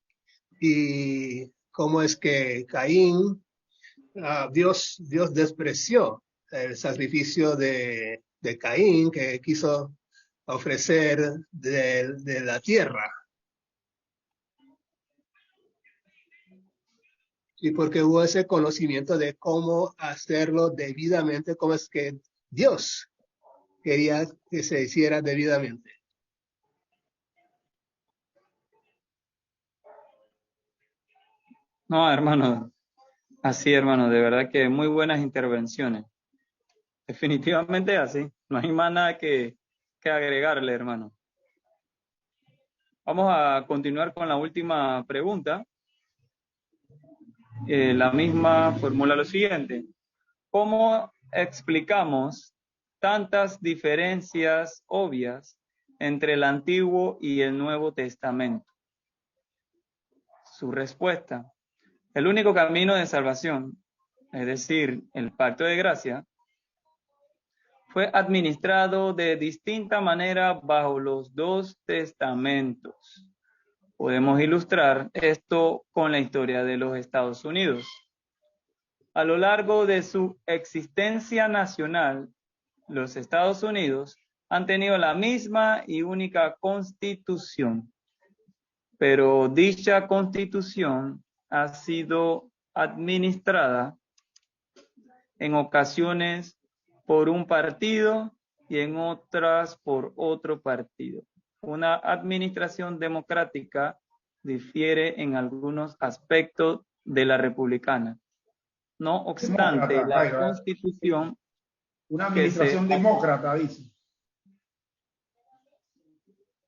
y cómo es que Caín, Dios despreció el sacrificio de Caín, que quiso ofrecer de la tierra. Y porque hubo ese conocimiento de cómo hacerlo debidamente, cómo es que Dios quería que se hiciera debidamente. No, hermano, así, hermano, de verdad que muy buenas intervenciones. Definitivamente así. No hay más nada que agregarle, hermano. Vamos a continuar con la última pregunta. La misma formula lo siguiente. ¿Cómo explicamos tantas diferencias obvias entre el Antiguo y el Nuevo Testamento? Su respuesta. El único camino de salvación, es decir, el pacto de gracia, fue administrado de distinta manera bajo los dos testamentos. Podemos ilustrar esto con la historia de los Estados Unidos. A lo largo de su existencia nacional, los Estados Unidos han tenido la misma y única constitución, pero dicha constitución ha sido administrada en ocasiones por un partido y en otras por otro partido. Una administración democrática difiere en algunos aspectos de la republicana. No obstante, la Constitución... Una administración demócrata, dice.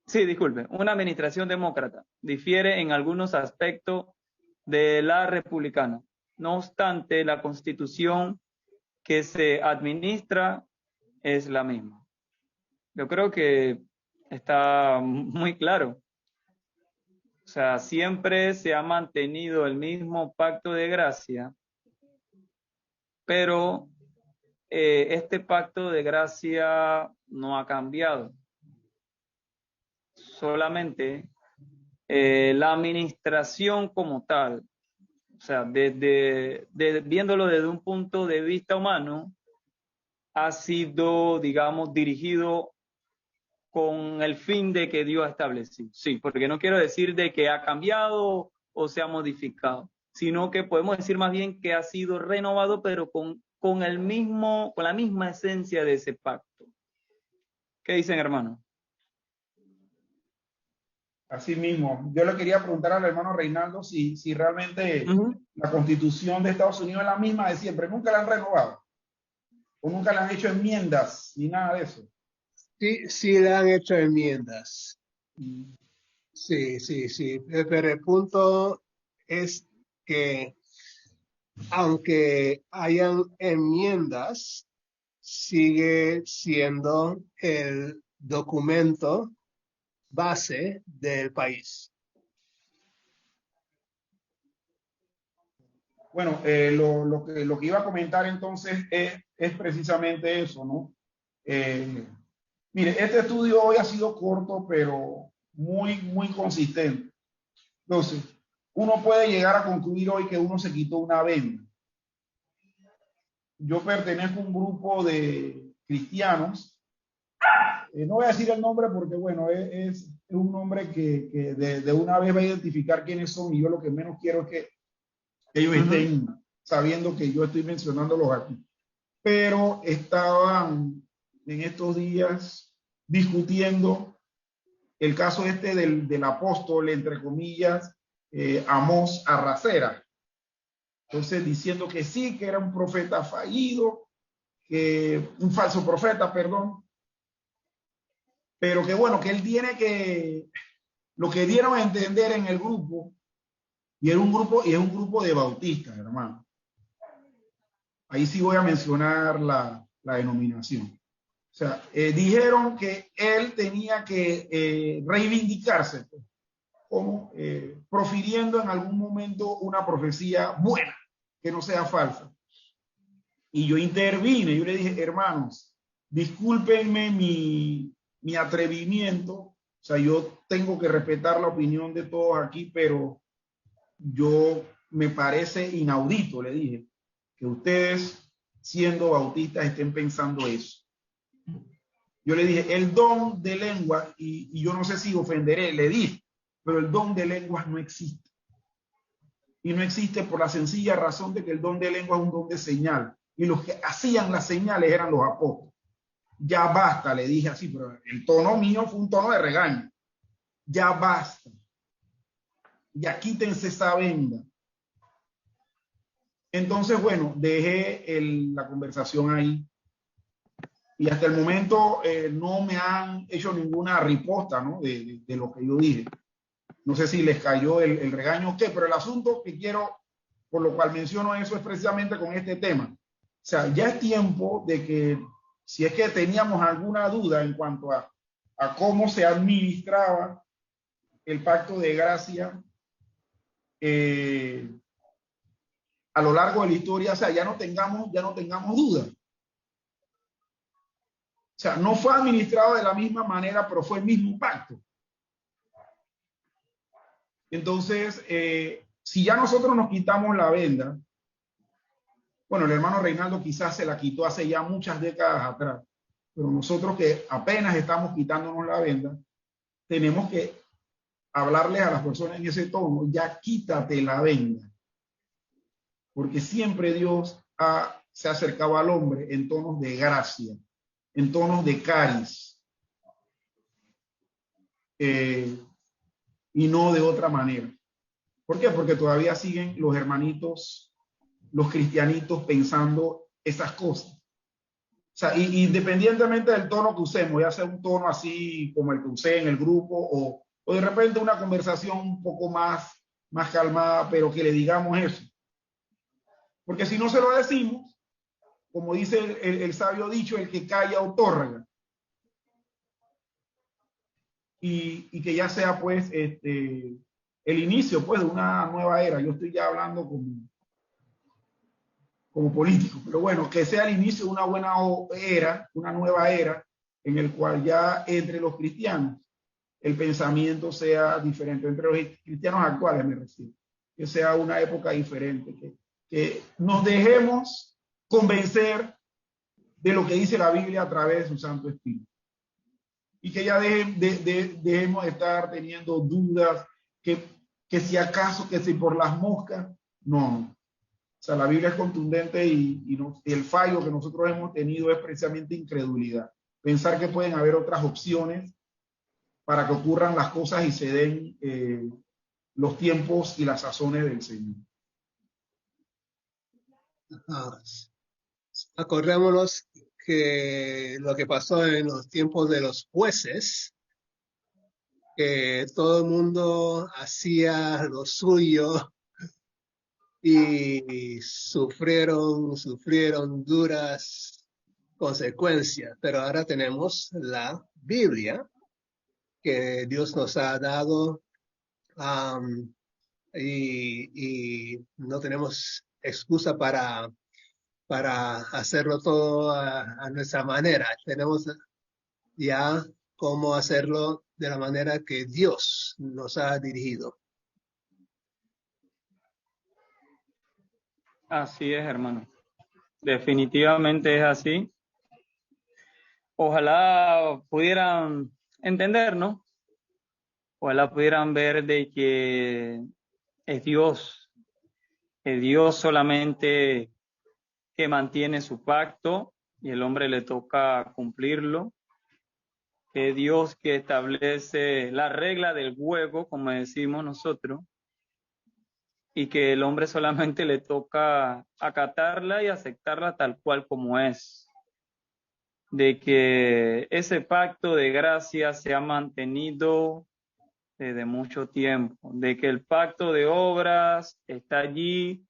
Sí, disculpe. Una administración demócrata difiere en algunos aspectos de la republicana. No obstante, la Constitución que se administra es la misma. Yo creo que está muy claro. O sea, siempre se ha mantenido el mismo pacto de gracia, pero este pacto de gracia no ha cambiado. Solamente la administración como tal, o sea, viéndolo desde un punto de vista humano, ha sido, digamos, dirigido con el fin de que Dios ha establecido. Sí, porque no quiero decir de que ha cambiado o se ha modificado, sino que podemos decir más bien que ha sido renovado, pero con la misma esencia de ese pacto. ¿Qué dicen, hermano? Así mismo. Yo le quería preguntar al hermano Reinaldo si realmente la Constitución de Estados Unidos es la misma de siempre. Nunca la han renovado. O nunca le han hecho enmiendas, ni nada de eso. Sí le han hecho enmiendas. Sí. Pero el punto es que aunque hayan enmiendas, sigue siendo el documento base del país. Bueno, lo que iba a comentar entonces es precisamente eso, ¿no? Mire, este estudio hoy ha sido corto, pero muy consistente. Entonces, uno puede llegar a concluir hoy que uno se quitó una venda. Yo pertenezco a un grupo de cristianos. No voy a decir el nombre porque, bueno, es un nombre que de una vez va a identificar quiénes son, y yo lo que menos quiero es que ellos estén sabiendo que yo estoy mencionándolos aquí. Pero estaban en estos días discutiendo el caso este del apóstol, entre comillas, Amós Arracera. Entonces, diciendo que sí, que era un profeta fallido, que un falso profeta, perdón, pero que bueno, que él tiene que, lo que dieron a entender en el grupo, y es un grupo de bautistas, hermano. Ahí sí voy a mencionar la denominación. O sea, dijeron que él tenía que reivindicarse, pues, como profiriendo en algún momento una profecía buena, que no sea falsa. Y yo intervine, yo le dije, hermanos, discúlpenme mi atrevimiento, o sea, yo tengo que respetar la opinión de todos aquí, pero yo me parece inaudito, le dije, que ustedes, siendo bautistas, estén pensando eso. Yo le dije, el don de lengua, y yo no sé si ofenderé, le dije, pero el don de lenguas no existe. Y no existe por la sencilla razón de que el don de lengua es un don de señal. Y los que hacían las señales eran los apóstoles. Ya basta, le dije así, pero el tono mío fue un tono de regaño. Ya basta. Ya quítense esa venda. Entonces, bueno, dejé la conversación ahí. Y hasta el momento no me han hecho ninguna riposta, ¿no? de lo que yo dije. No sé si les cayó el regaño o qué, pero el asunto que quiero, por lo cual menciono eso, es precisamente con este tema. O sea, ya es tiempo de que, si es que teníamos alguna duda en cuanto a cómo se administraba el pacto de gracia a lo largo de la historia, o sea, ya no tengamos duda. O sea, no fue administrado de la misma manera, pero fue el mismo pacto. Entonces, si ya nosotros nos quitamos la venda, bueno, el hermano Reinaldo quizás se la quitó hace ya muchas décadas atrás, pero nosotros que apenas estamos quitándonos la venda, tenemos que hablarles a las personas en ese tono, ya quítate la venda, porque siempre Dios se ha acercado al hombre en tonos de gracia, en tonos de caris, y no de otra manera. ¿Por qué? Porque todavía siguen los hermanitos, los cristianitos, pensando esas cosas. O sea, independientemente del tono que usemos, ya sea un tono así como el que usé en el grupo, o de repente una conversación un poco más calmada, pero que le digamos eso. Porque si no se lo decimos, como dice el sabio dicho, el que calla otorga. Y que ya sea pues el inicio pues de una nueva era. Yo estoy ya hablando como político, pero bueno, que sea el inicio de una buena era, una nueva era, en el cual ya entre los cristianos el pensamiento sea diferente, entre los cristianos actuales me refiero, que sea una época diferente, que nos dejemos convencer de lo que dice la Biblia a través de su Santo Espíritu. Y que ya dejemos de estar teniendo dudas, que si acaso, que si por las moscas, no. O sea, la Biblia es contundente y el fallo que nosotros hemos tenido es precisamente incredulidad. Pensar que pueden haber otras opciones para que ocurran las cosas y se den los tiempos y las sazones del Señor. Acordémonos que lo que pasó en los tiempos de los jueces, que todo el mundo hacía lo suyo y sufrieron duras consecuencias, pero ahora tenemos la Biblia que Dios nos ha dado, am, y no tenemos excusa para hacerlo todo a nuestra manera. Tenemos ya cómo hacerlo de la manera que Dios nos ha dirigido. Así es, hermano. Definitivamente es así. Ojalá pudieran entender, ¿no? Ojalá pudieran ver de que es Dios solamente que mantiene su pacto y el hombre le toca cumplirlo, que es Dios que establece la regla del juego, como decimos nosotros, y que el hombre solamente le toca acatarla y aceptarla tal cual como es. De que ese pacto de gracia se ha mantenido desde mucho tiempo, de que el pacto de obras está allí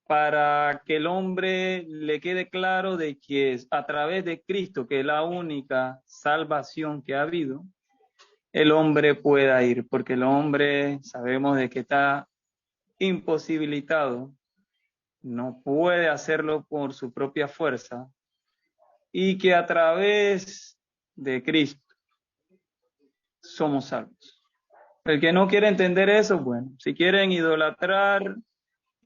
para que el hombre le quede claro de que es a través de Cristo, que es la única salvación que ha habido, el hombre pueda ir, porque el hombre sabemos de que está imposibilitado, no puede hacerlo por su propia fuerza, y que a través de Cristo somos salvos. El que no quiere entender eso, bueno, si quieren idolatrar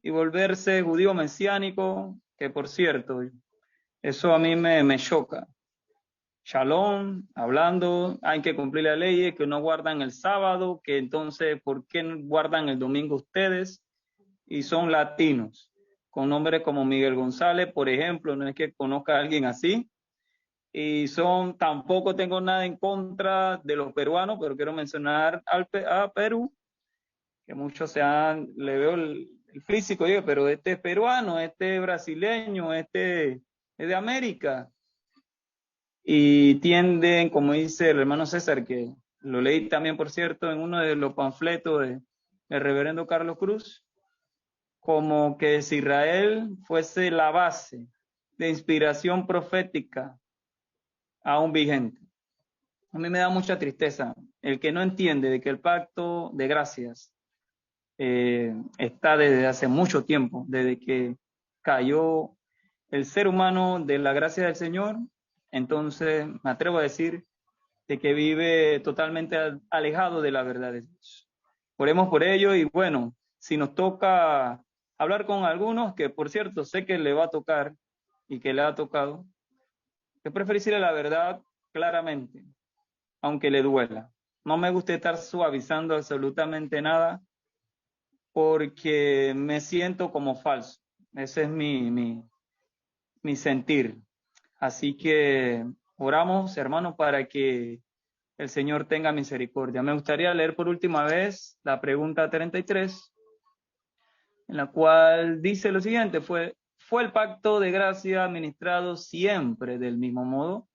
y volverse judío mesiánico, que por cierto, eso a mí me choca. Shalom, hablando, hay que cumplir la ley, que no guardan el sábado, que entonces, ¿por qué no guardan el domingo ustedes? Y son latinos, con nombres como Miguel González, por ejemplo, no es que conozca a alguien así, y tampoco tengo nada en contra de los peruanos, pero quiero mencionar a Perú, que muchos le veo el físico, digo, pero este es peruano, este es brasileño, este es de América, y tienden, como dice el hermano César, que lo leí también, por cierto, en uno de los panfletos del reverendo Carlos Cruz, como que si Israel fuese la base de inspiración profética aún vigente. A mí me da mucha tristeza el que no entiende de que el pacto de gracias está desde hace mucho tiempo, desde que cayó el ser humano de la gracia del Señor. Entonces me atrevo a decir de que vive totalmente alejado de la verdad de Dios. Oremos por ello y bueno, si nos toca hablar con algunos, que por cierto sé que le va a tocar y que le ha tocado, yo prefiero decirle la verdad claramente, aunque le duela. No me gusta estar suavizando absolutamente nada porque me siento como falso. Ese es mi sentir. Así que oramos, hermanos, para que el Señor tenga misericordia. Me gustaría leer por última vez la pregunta 33, en la cual dice lo siguiente: ¿Fue el pacto de gracia administrado siempre del mismo modo?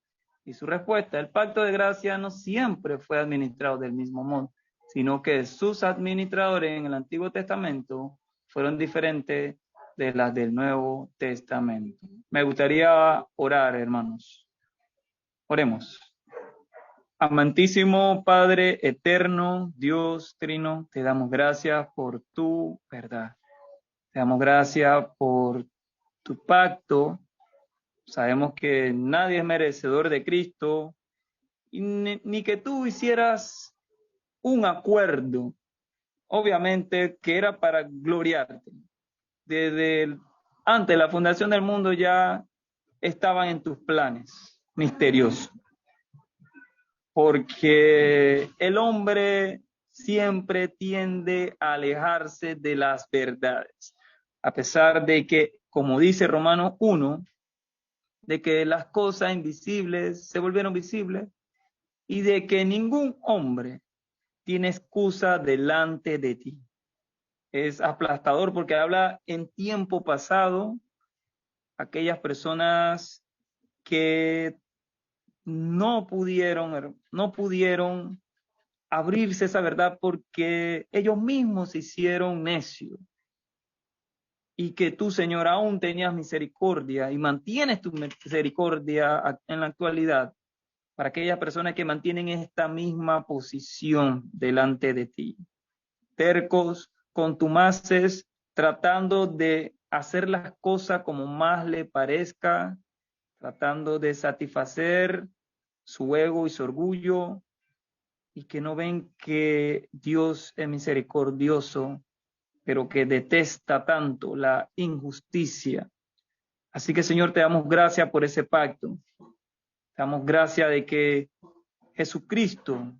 Y su respuesta: el pacto de gracia no siempre fue administrado del mismo modo, sino que sus administradores en el Antiguo Testamento fueron diferentes de las del Nuevo Testamento. Me gustaría orar, hermanos. Oremos. Amantísimo Padre eterno, Dios trino, te damos gracias por tu verdad. Te damos gracias por tu pacto. Sabemos que nadie es merecedor de Cristo, y ni que tú hicieras un acuerdo, obviamente que era para gloriarte. Antes de la fundación del mundo ya estaban en tus planes misteriosos. Porque el hombre siempre tiende a alejarse de las verdades, a pesar de que, como dice Romanos 1, de que las cosas invisibles se volvieron visibles y de que ningún hombre tiene excusa delante de ti. Es aplastador porque habla en tiempo pasado aquellas personas que no pudieron abrirse esa verdad porque ellos mismos se hicieron necios. Y que tú, Señor, aún tenías misericordia y mantienes tu misericordia en la actualidad para aquellas personas que mantienen esta misma posición delante de ti. Tercos, contumaces, tratando de hacer las cosas como más le parezca, tratando de satisfacer su ego y su orgullo, y que no ven que Dios es misericordioso, pero que detesta tanto la injusticia. Así que, Señor, te damos gracias por ese pacto. Te damos gracias de que Jesucristo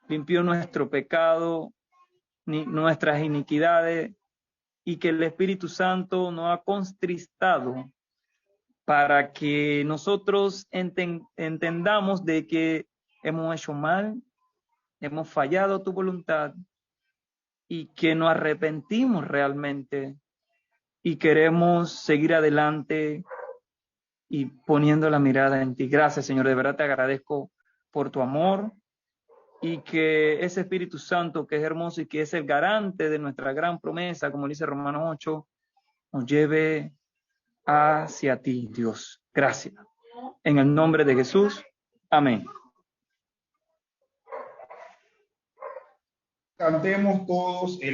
limpió nuestro pecado, nuestras iniquidades, y que el Espíritu Santo nos ha contristado para que nosotros entendamos de que hemos hecho mal, hemos fallado tu voluntad y que nos arrepentimos realmente y queremos seguir adelante y poniendo la mirada en ti. Gracias, Señor, de verdad te agradezco por tu amor y que ese Espíritu Santo que es hermoso y que es el garante de nuestra gran promesa, como dice Romanos 8, nos lleve hacia ti, Dios. Gracias. En el nombre de Jesús. Amén. Cantemos todos el